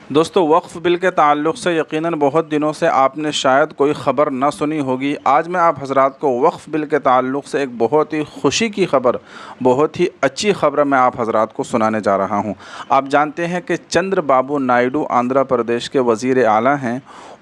दोस्तों, वक्फ़ बिल के ताल्लुक़ से यकीनन बहुत दिनों से आपने शायद कोई ख़बर ना सुनी होगी। आज मैं आप हज़रात को वक्फ़ बिल के ताल्लुक़ से एक बहुत ही खुशी की ख़बर, बहुत ही अच्छी ख़बर मैं आप हज़रात को सुनाने जा रहा हूँ। आप जानते हैं कि चंद्रबाबू नायडू आंध्र प्रदेश के वज़ीर आला हैं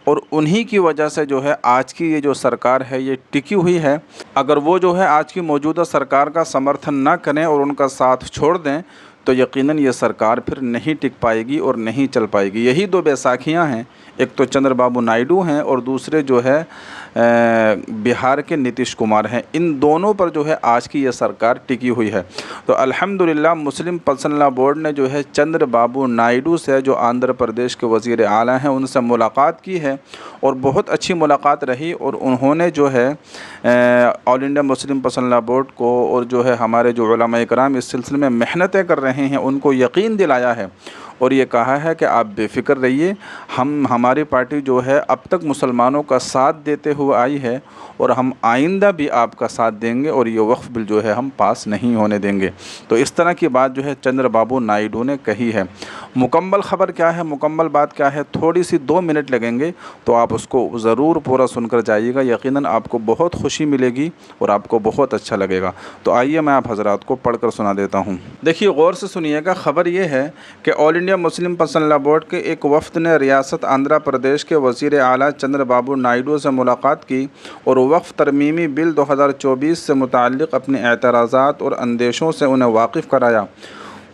और उन्हीं की वजह से जो है आज की ये जो सरकार है ये टिकी हुई है। अगर वो जो है आज की मौजूदा सरकार का समर्थन ना करें और उनका साथ छोड़ दें तो यकीनन ये सरकार फिर नहीं टिक पाएगी और नहीं चल पाएगी। यही दो बैसाखियाँ हैं, एक तो चंद्रबाबू नायडू हैं और दूसरे जो है बिहार के नीतीश कुमार हैं। इन दोनों पर जो है आज की ये सरकार टिकी हुई है। तो अल्हम्दुलिल्लाह मुस्लिम पर्सनल लॉ बोर्ड ने जो है चंद्रबाबू नायडू से, जो आंध्र प्रदेश के वज़ीर आला हैं, उनसे मुलाकात की है और बहुत अच्छी मुलाकात रही। और उन्होंने जो है all India Muslim personal law board को और जो है हमारे जो उलमा इकराम इस सिलसिले में मेहनतें कर रहे हैं उनको यकीन दिलाया है और ये कहा है कि आप बेफ़िक्र रहिए, हमारी पार्टी जो है अब तक मुसलमानों का साथ देते हुए आई है और हम आइंदा भी आपका साथ देंगे और ये वक्फ़ बिल जो है हम पास नहीं होने देंगे। तो इस तरह की बात जो है चंद्रबाबू नायडू ने कही है। मुकम्मल ख़बर क्या है, मुकम्मल बात क्या है, थोड़ी सी 2 मिनट लगेंगे तो आप उसको ज़रूर पूरा सुनकर जाइएगा। यकीनन आपको बहुत खुशी मिलेगी और आपको बहुत अच्छा लगेगा। तो आइए मैं आप हज़रात को पढ़ कर सुना देता हूँ। देखिए, गौर से सुनिएगा। ख़बर ये है कि all India Muslim personal law board के एक वफ़द ने रियासत आंध्र प्रदेश के वज़ीर आला चंद्रबाबू नायडू से मुलाकात की और वक्फ़ तरमीमी बिल 2024 से मुताल्लिक़ अपने एतराज़ात और अंदेशों से उन्हें वाकिफ़ कराया।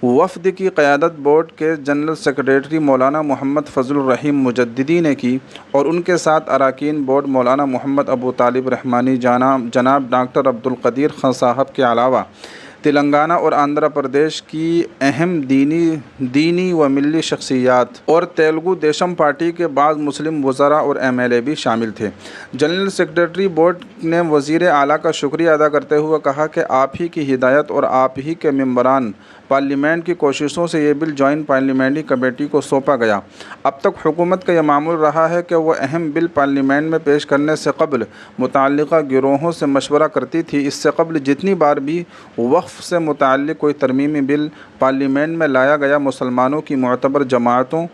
वफ़द की क़यादत बोर्ड के जनरल सेक्रेटरी मौलाना मोहम्मद फ़ज़लुर रहीम मुजद्दिदी ने की और उनके साथ अरकान बोर्ड मौलाना मोहम्मद अबू तालिब रहमानी, जनाब डॉक्टर अब्दुल क़दीर खान साहब के अलावा तेलंगाना और आंध्र प्रदेश की अहम दीनी व मिली शख्सियात और तेलुगु देशम पार्टी के बाद मुस्लिम वज़रा और MLA भी शामिल थे। जनरल सेक्रेटरी बोर्ड ने वज़ीर आला का शुक्रिया अदा करते हुए कहा कि आप ही की हिदायत और आप ही के मेंबरान पार्लियामेंट की कोशिशों से ये बिल जॉइंट पार्लियामेंट्री कमेटी को सौंपा गया। अब तक हुकूमत का यह मामूल रहा है कि वह अहम बिल पार्लियामेंट में पेश करने से कबल मुतल्लिक़ा गिरोहों से मशवरा करती थी। इससे कबल जितनी बार भी वक्फ़ से मुतल्लिक़ कोई तरमीमी बिल पार्लियामेंट में लाया गया, मुसलमानों की मुअतबर जमातों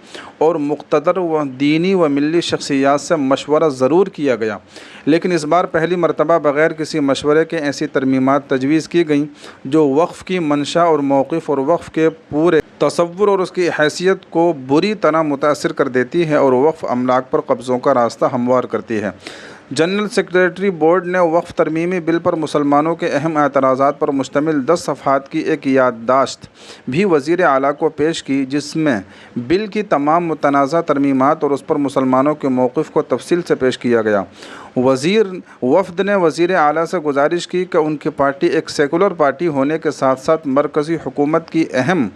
और मुक़्तदर व दीनी व मिली शख्सियात से मशवरा ज़रूर किया गया, लेकिन इस बार पहली मरतबा बग़ैर किसी मशवरे के ऐसी तरमीमात तजवीज़ की गईं जो वक्फ़ की मंशा और मौक़िफ़ और वक्फ़ के पूरे तसव्वुर और उसकी हैसियत को बुरी तरह मुतासिर कर देती है और वक्फ़ अमलाक पर कब्ज़ों का रास्ता हमवार करती है। जनरल सेक्रेटरी बोर्ड ने वक्फ़ तरमीमी बिल पर मुसलमानों के अहम एतराज़ात पर मुश्तमिल 10 सफ़हात की एक याददाश्त भी वज़ीर आला को पेश की, जिसमें बिल की तमाम मुतनाज़ा तरमीमात और उस पर मुसलमानों के मौक़िफ़ को तफसील से पेश किया गया। वफ़द ने वज़ीर आला से गुजारिश की कि उनकी पार्टी एक सेकुलर पार्टी होने के साथ साथ मरकज़ी हुकूमत की अहम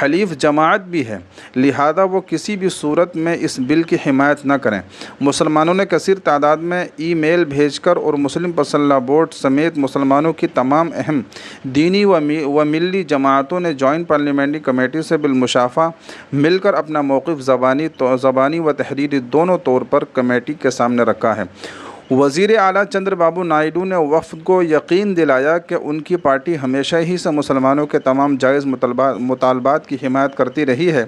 हलीफ जमात भी है, लिहाजा वो किसी भी सूरत में इस बिल की हिमायत न करें। मुसलमानों ने कसीर तादाद में ईमेल भेजकर और मुस्लिम पर्सनल लॉ बोर्ड समेत मुसलमानों की तमाम अहम दीनी व मिली जमातों ने जॉइंट पार्लियामेंट्री कमेटी से बिलमुशाफ़ा मिलकर अपना मौक़िफ़ ज़बानी व तहरीरी दोनों तौर पर कमेटी के सामने रखा है। वज़ीर आला चंद्रबाबू नायडू ने वफ़द को यकीन दिलाया कि उनकी पार्टी हमेशा ही से मुसलमानों के तमाम जायज़ मुतालबात की हिमायत करती रही है।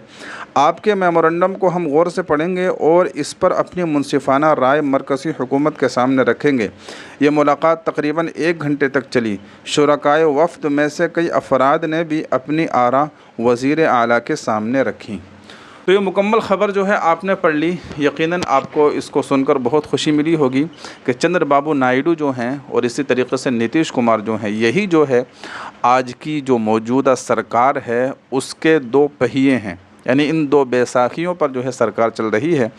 आपके मेमोरेंडम को हम गौर से पढ़ेंगे और इस पर अपनी मुनसिफ़ाना राय मरकज़ी हुकूमत के सामने रखेंगे। ये मुलाकात तकरीबन 1 घंटे तक चली। शुरकाए वफ़द में से कई अफराद ने भी अपनी आरा वज़ीर आला के सामने रखी। तो ये मुकम्मल ख़बर जो है आपने पढ़ ली। यकीनन आपको इसको सुनकर बहुत खुशी मिली होगी कि चंद्रबाबू नायडू जो हैं और इसी तरीक़े से नीतीश कुमार जो हैं, यही जो है आज की जो मौजूदा सरकार है उसके 2 पहिए हैं। यानी इन 2 बैसाखियों पर जो है सरकार चल रही है।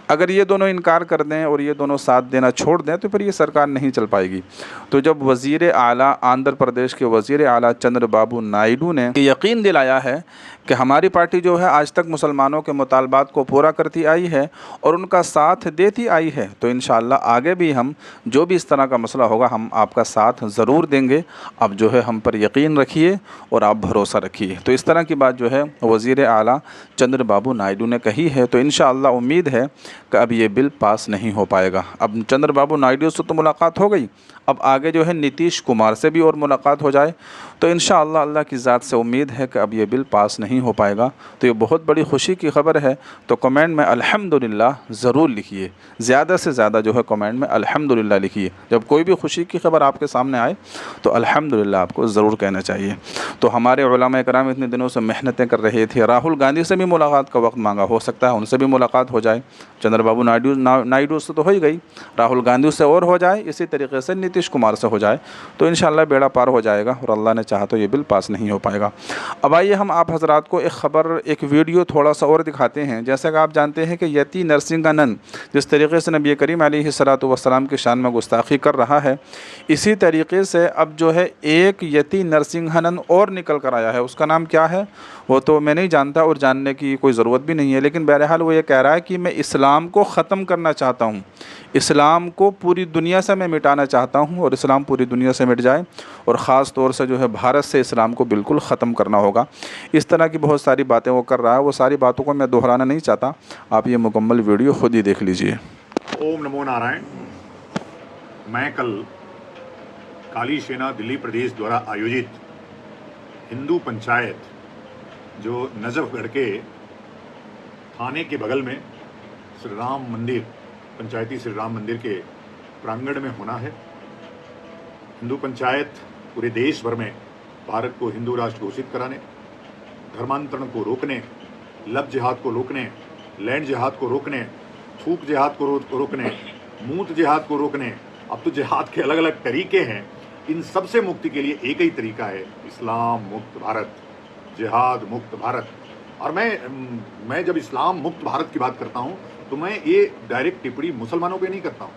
अगर ये दोनों इनकार कर दें और ये दोनों साथ देना छोड़ दें तो फिर ये सरकार नहीं चल पाएगी। तो जब वज़ीर आला आंध्र प्रदेश के वज़ीर आला चंद्रबाबू नायडू ने यकीन दिलाया है कि हमारी पार्टी जो है आज तक मुसलमानों के मुतालबात को पूरा करती आई है और उनका साथ देती आई है, तो इंशाअल्लाह आगे भी हम जो भी इस तरह का मसला होगा हम आपका साथ ज़रूर देंगे। अब जो है हम पर यकीन रखिए और आप भरोसा रखिए। तो इस तरह की बात जो है वज़ीर आला चंद्रबाबू नायडू ने कही है। तो इंशाअल्लाह उम्मीद है कि अब ये बिल पास नहीं हो पाएगा। अब चंद्रबाबू नायडू से तो मुलाकात हो गई, अब आगे जो है नीतीश कुमार से भी और मुलाकात हो जाए तो तो इंशाअल्लाह अल्लाह की ज़ात से उम्मीद है कि अब ये बिल पास नहीं हो पाएगा। तो ये बहुत बड़ी खुशी की खबर है। तो कमेंट में अल्हम्दुलिल्लाह ज़रूर लिखिए, ज़्यादा से ज़्यादा जो है कमेंट में अल्हम्दुलिल्लाह लिखिए। जब कोई भी खुशी की खबर आपके सामने आए तो अल्हम्दुलिल्लाह आपको ज़रूर कहना चाहिए। तो हमारे उलमा कराम इतने दिनों से मेहनतें कर रहे थे, राहुल गांधी से भी मुलाकात का वक्त मांगा, हो सकता है उनसे भी मुलाकात हो जाए। चंद्रबाबू नायडू से तो हो ही गई, राहुल गांधी से और हो जाए, इसी तरीके से नीतीश कुमार से हो जाए तो इंशाअल्लाह बेड़ा पार हो जाएगा और अल्लाह ने चाहा तो ये बिल पास नहीं हो पाएगा। अब आइए हम आप हजरात को एक ख़बर, एक वीडियो थोड़ा सा और दिखाते हैं। जैसा कि आप जानते हैं कि यति नरसिंहानंद जिस तरीके से नबी करीम अलैहिस्सलातु वस्सलाम की शान में गुस्ताखी कर रहा है, इसी तरीके से अब जो है एक यति नरसिंहानंद और निकल कर आया है। उसका नाम क्या है वो तो मैं नहीं जानता और जानने की कोई ज़रूरत भी नहीं है, लेकिन बहरहाल वो ये कह रहा है कि मैं इस्लाम को ख़त्म करना चाहता हूँ, इस्लाम को पूरी दुनिया से मैं मिटाना चाहता हूँ और इस्लाम पूरी दुनिया से मिट जाए और ख़ास तौर से जो है भारत से इस्लाम को बिल्कुल ख़त्म करना होगा। इस तरह की बहुत सारी बातें वो कर रहा है। वो सारी बातों को मैं दोहराना नहीं चाहता, आप ये मुकम्मल वीडियो खुद ही देख लीजिए। ओम नमो नारायण। मैं कल काली सेना दिल्ली प्रदेश द्वारा आयोजित हिंदू पंचायत जो नजफगढ़ के थाने के बगल में श्री राम मंदिर, पंचायती श्री राम मंदिर के प्रांगण में होना है। हिंदू पंचायत पूरे देश भर में भारत को हिंदू राष्ट्र घोषित कराने, धर्मांतरण को रोकने, लब जिहाद को रोकने, लैंड जिहाद को रोकने, थूक जिहाद को रोकने, मूत जिहाद को रोकने, अब तो जिहाद के अलग अलग तरीके हैं, इन सब से मुक्ति के लिए एक ही तरीका है, इस्लाम मुक्त भारत, जिहाद मुक्त भारत। और मैं जब इस्लाम मुक्त भारत की बात करता हूँ तो मैं ये डायरेक्ट टिप्पणी मुसलमानों पे नहीं करता हूँ।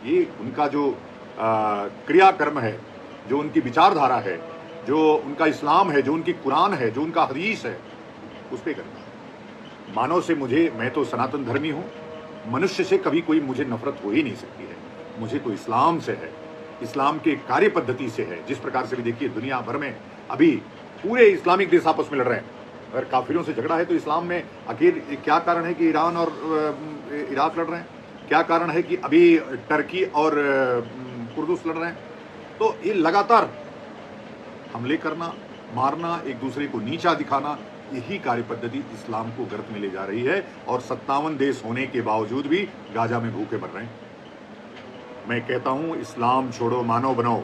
ये उनका जो क्रियाकर्म है, जो उनकी विचारधारा है, जो उनका इस्लाम है, जो उनकी कुरान है, जो उनका हदीस है, उस पर करता हूँ। मानव से मैं तो सनातन धर्मी हूँ, मनुष्य से कभी कोई मुझे नफरत हो ही नहीं सकती है। मुझे तो इस्लाम से है, इस्लाम के कार्य पद्धति से है। जिस प्रकार से भी देखिए दुनिया भर में अभी पूरे इस्लामिक देश आपस में लड़ रहे हैं। अगर काफिरों से झगड़ा है तो इस्लाम में आखिर क्या कारण है कि ईरान और इराक लड़ रहे हैं? क्या कारण है कि अभी टर्की और कुर्दुस लड़ रहे हैं? तो ये लगातार हमले करना, मारना, एक दूसरे को नीचा दिखाना, यही कार्य पद्धति इस्लाम को गर्त में ले जा रही है। और 57 देश होने के बावजूद भी गाजा में भूखे मर रहे हैं। मैं कहता हूं इस्लाम छोड़ो, मानव बनो।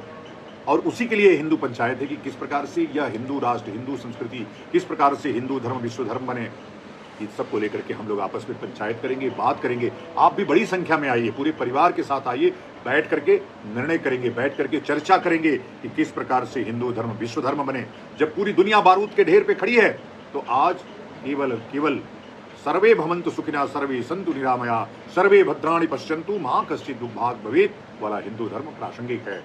और उसी के लिए हिंदू पंचायत है कि किस प्रकार से यह हिंदू राष्ट्र, हिंदू संस्कृति, किस प्रकार से हिंदू धर्म विश्व धर्म बने, इस सब को लेकर के हम लोग आपस में पंचायत करेंगे, बात करेंगे। आप भी बड़ी संख्या में आइए, पूरे परिवार के साथ आइए, बैठ करके निर्णय करेंगे, बैठ करके चर्चा करेंगे कि किस प्रकार से हिंदू धर्म विश्व धर्म बने। जब पूरी दुनिया बारूद के ढेर पे खड़ी है तो आज केवल सर्वे भवन्तु सुखिनः सर्वे सन्तु निरामया सर्वे भद्राणि पश्यन्तु मा कश्चित् दुर्भाग् भवेत् वाला हिंदू धर्म प्रासंगिक है।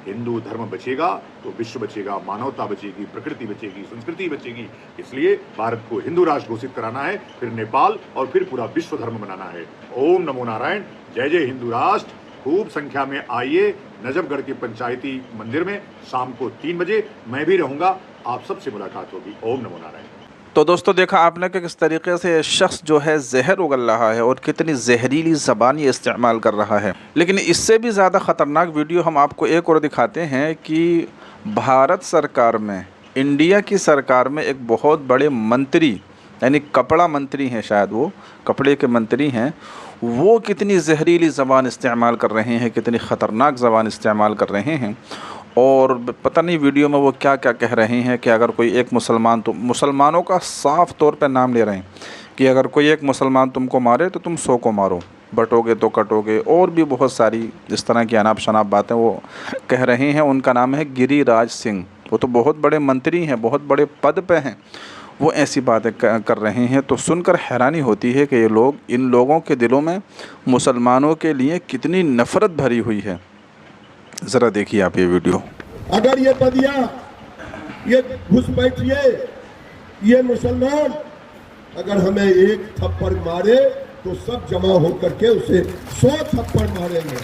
हिंदू धर्म बचेगा तो विश्व बचेगा, मानवता बचेगी, प्रकृति बचेगी, संस्कृति बचेगी। इसलिए भारत को हिंदू राष्ट्र घोषित कराना है, फिर नेपाल और फिर पूरा विश्व धर्म बनाना है। ओम नमो नारायण। जय जय हिंदू राष्ट्र। खूब संख्या में आइए नजफगढ़ के पंचायती मंदिर में शाम को 3 बजे मैं भी रहूंगा, आप सबसे मुलाकात होगी। ओम नमो नारायण। तो दोस्तों देखा आपने कि किस तरीके से शख्स जो है जहर उगल रहा है और कितनी जहरीली ज़बान ये इस्तेमाल कर रहा है। लेकिन इससे भी ज़्यादा ख़तरनाक वीडियो हम आपको एक और दिखाते हैं कि भारत सरकार में, इंडिया की सरकार में एक बहुत बड़े मंत्री, यानी कपड़ा मंत्री हैं, शायद वो कपड़े के मंत्री हैं, वो कितनी जहरीली ज़बान इस्तेमाल कर रहे हैं, कितनी ख़तरनाक ज़बान इस्तेमाल कर रहे हैं। और पता नहीं वीडियो में वो क्या क्या कह रहे हैं कि अगर कोई एक मुसलमान, तो मुसलमानों का साफ़ तौर पे नाम ले रहे हैं कि अगर कोई एक मुसलमान तुमको मारे तो तुम 100 को मारो, बटोगे तो कटोगे, और भी बहुत सारी इस तरह की अनाप शनाप बातें वो कह रहे हैं। उनका नाम है गिरिराज सिंह, वो तो बहुत बड़े मंत्री हैं, बहुत बड़े पद पे हैं, वो ऐसी बातें कर रहे हैं। तो सुनकर हैरानी होती है कि ये लोग, इन लोगों के दिलों में मुसलमानों के लिए कितनी नफ़रत भरी हुई है। ज़रा देखिए आप ये वीडियो। अगर ये बदिया, ये घुसपैठिए, ये मुसलमान अगर हमें एक थप्पड़ मारे तो सब जमा होकर के उसे 100 थप्पड़ मारेंगे।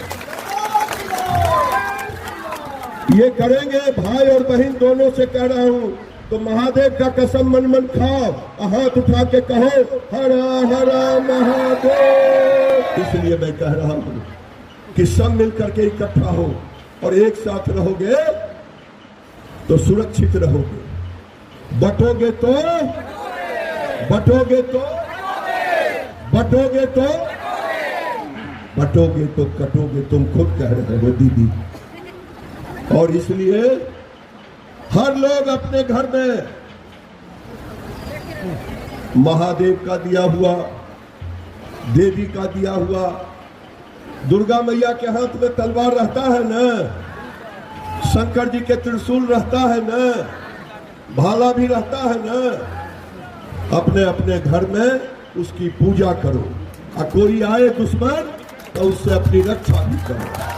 ये करेंगे, भाई और बहन दोनों से कह रहा हूं। तो महादेव का कसम मन मन खाओ, हाथ उठा के कहो हरा हरा महादेव। इसलिए मैं कह रहा हूं कि सब मिलकर के इकट्ठा हो और एक साथ रहोगे तो सुरक्षित रहोगे, बटोगे तो बटोगे तो बटोगे तो बटोगे तो कटोगे, तुम खुद कह रहे हो दीदी। और इसलिए हर लोग अपने घर में महादेव का दिया हुआ, देवी का दिया हुआ, दुर्गा मैया के हाथ में तलवार रहता है न, शंकर जी के त्रिशूल रहता है न, भाला भी रहता है न, अपने अपने घर में उसकी पूजा करो। और कोई आए दुश्मन तो उससे अपनी रक्षा भी करो।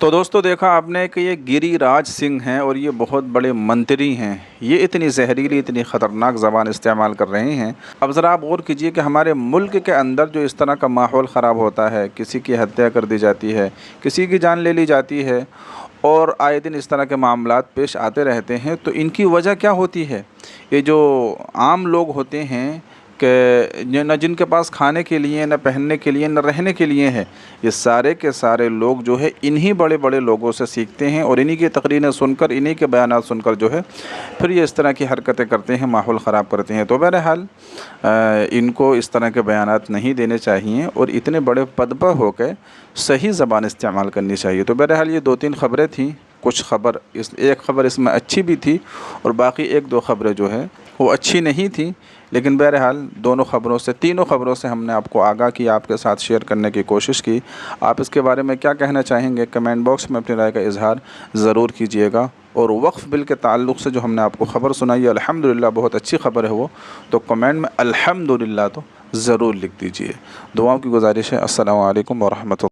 तो दोस्तों देखा आपने कि ये गिरिराज सिंह हैं और ये बहुत बड़े मंत्री हैं। ये इतनी जहरीली, इतनी ख़तरनाक ज़बान इस्तेमाल कर रहे हैं। अब ज़रा आप गौर कीजिए कि हमारे मुल्क के अंदर जो इस तरह का माहौल ख़राब होता है, किसी की हत्या कर दी जाती है, किसी की जान ले ली जाती है और आए दिन इस तरह के मामलात पेश आते रहते हैं, तो इनकी वजह क्या होती है? ये जो आम लोग होते हैं कि न जिनके पास खाने के लिए, न पहनने के लिए, न रहने के लिए है, ये सारे के सारे लोग जो है इन्हीं बड़े बड़े लोगों से सीखते हैं और इन्हीं की तकरीरें सुनकर, इन्हीं के बयानात सुनकर जो है फिर ये इस तरह की हरकतें करते हैं, माहौल ख़राब करते हैं। तो बहरहाल इनको इस तरह के बयानात नहीं देने चाहिए और इतने बड़े पद पर होकर सही ज़बान इस्तेमाल करनी चाहिए। तो बहरहाल ये 2-3 ख़बरें थीं। कुछ ख़बर एक ख़बर इसमें अच्छी भी थी और बाकी 1-2 ख़बरें जो है वो अच्छी नहीं थी, लेकिन बहरहाल तीनों ख़बरों से हमने आपको आगाह किया, आपके साथ शेयर करने की कोशिश की। आप इसके बारे में क्या कहना चाहेंगे, कमेंट बॉक्स में अपनी राय का इजहार ज़रूर कीजिएगा। और वक्फ़ बिल के ताल्लुक़ से जो हमने आपको ख़बर सुनाई, अल्हम्दुलिल्लाह बहुत अच्छी ख़बर है वो, तो कमेंट में अल्हम्दुलिल्लाह तो ज़रूर लिख दीजिए। दुआओं की गुजारिश है। अस्सलामु अलैकुम व रहमतुल्लाह।